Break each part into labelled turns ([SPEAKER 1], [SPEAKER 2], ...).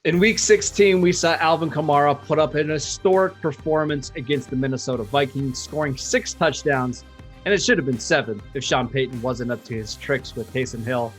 [SPEAKER 1] In week 16, we saw Alvin Kamara put up an historic performance against the Minnesota Vikings, scoring 6 touchdowns, and it should have been 7 if Sean Payton wasn't up to his tricks with Taysom Hill.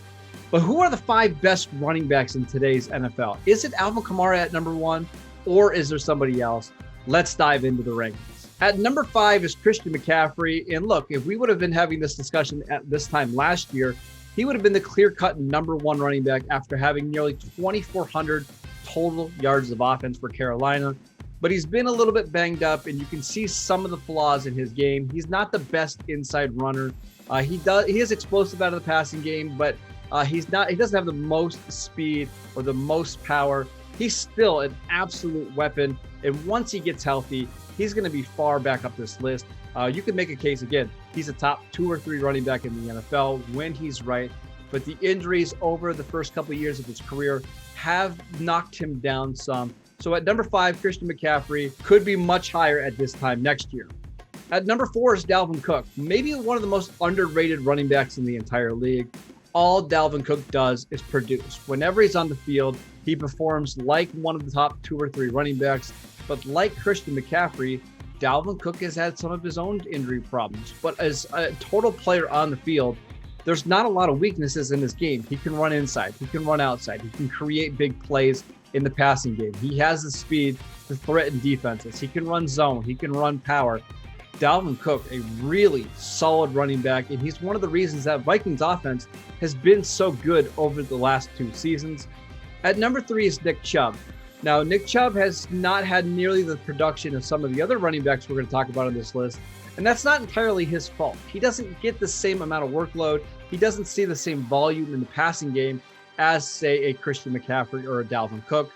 [SPEAKER 1] But who are the 5 best running backs in today's NFL? Is it Alvin Kamara at number 1, or is there somebody else? Let's dive into the rankings. At number 5 is Christian McCaffrey, and look, if we would have been having this discussion at this time last year, he would have been the clear-cut number 1 running back after having nearly 2,400 total yards of offense for Carolina. But he's been a little bit banged up, and you can see some of the flaws in his game. He's not the best inside runner. He is explosive out of the passing game, but he doesn't have the most speed or the most power. He's still an absolute weapon, and once he gets healthy, he's going to be far back up this list. You could make a case again. He's a top 2 or 3 running back in the NFL when he's right, but the injuries over the first couple of years of his career have knocked him down some. So at number 5, Christian McCaffrey could be much higher at this time next year. At number 4 is Dalvin Cook, maybe one of the most underrated running backs in the entire league. All Dalvin Cook does is produce. Whenever he's on the field, he performs like one of the top 2 or 3 running backs. But like Christian McCaffrey, Dalvin Cook has had some of his own injury problems. But as a total player on the field, there's not a lot of weaknesses in his game. He can run inside. He can run outside. He can create big plays in the passing game. He has the speed to threaten defenses. He can run zone. He can run power. Dalvin Cook, a really solid running back, and he's one of the reasons that Vikings offense has been so good over the last 2 seasons. At number 3 is Nick Chubb. Now, Nick Chubb has not had nearly the production of some of the other running backs we're going to talk about on this list, and that's not entirely his fault. He doesn't get the same amount of workload. He doesn't see the same volume in the passing game as, say, a Christian McCaffrey or a Dalvin Cook.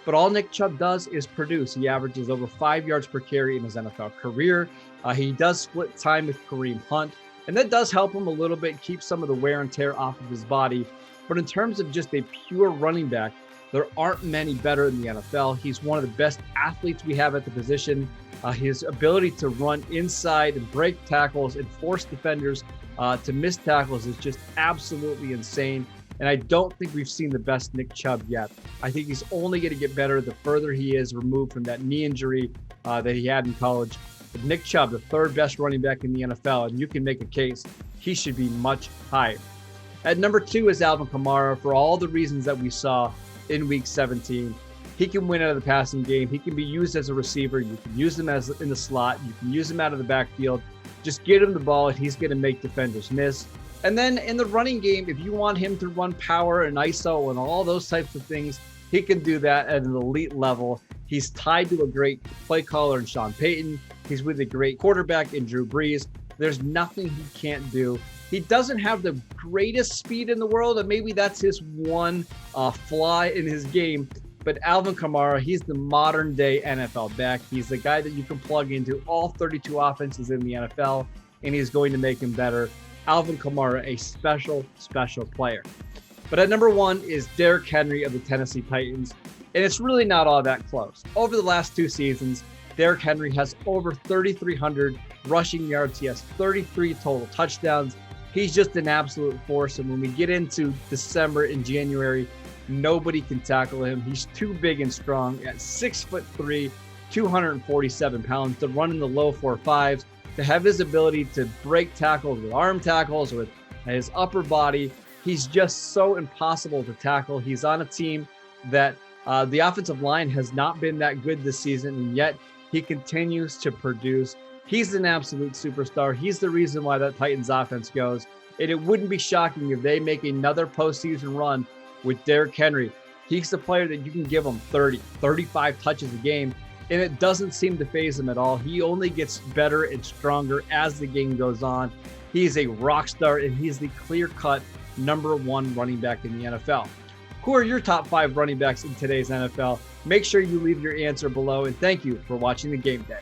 [SPEAKER 1] But all Nick Chubb does is produce. He averages over 5 yards per carry in his NFL career. He does split time with Kareem Hunt, and that does help him a little bit, keep some of the wear and tear off of his body. But in terms of just a pure running back, there aren't many better in the NFL. He's one of the best athletes we have at the position. His ability to run inside and break tackles and force defenders to miss tackles is just absolutely insane. And I don't think we've seen the best Nick Chubb yet. I think he's only going to get better the further he is removed from that knee injury that he had in college. But Nick Chubb, the 3rd best running back in the NFL, and you can make a case he should be much higher. At number 2 is Alvin Kamara for all the reasons that we saw in week 17. He can win out of the passing game. He can be used as a receiver. You can use him as in the slot. You can use him out of the backfield. Just get him the ball and he's going to make defenders miss. And then in the running game, if you want him to run power and ISO and all those types of things, he can do that at an elite level. He's tied to a great play caller in Sean Payton. He's with a great quarterback in Drew Brees. There's nothing he can't do. He doesn't have the greatest speed in the world, and maybe that's his one flaw in his game. But Alvin Kamara, he's the modern day NFL back. He's the guy that you can plug into all 32 offenses in the NFL, and he's going to make him better. Alvin Kamara, a special, special player. But at number 1 is Derrick Henry of the Tennessee Titans, and it's really not all that close. Over the last 2 seasons, Derrick Henry has over 3,300 rushing yards. He has 33 total touchdowns. He's just an absolute force, and when we get into December and January, nobody can tackle him. He's too big and strong at 6'3", 247 pounds to run in the low 4.5s, to have his ability to break tackles with arm tackles, with his upper body. He's just so impossible to tackle. He's on a team that the offensive line has not been that good this season, and yet he continues to produce. He's an absolute superstar. He's the reason why that Titans offense goes. And it wouldn't be shocking if they make another postseason run with Derrick Henry. He's the player that you can give him 30, 35 touches a game, and it doesn't seem to faze him at all. He only gets better and stronger as the game goes on. He's a rock star, and he's the clear-cut number 1 running back in the NFL. Who are your top 5 running backs in today's NFL? Make sure you leave your answer below, and thank you for watching the Game Day.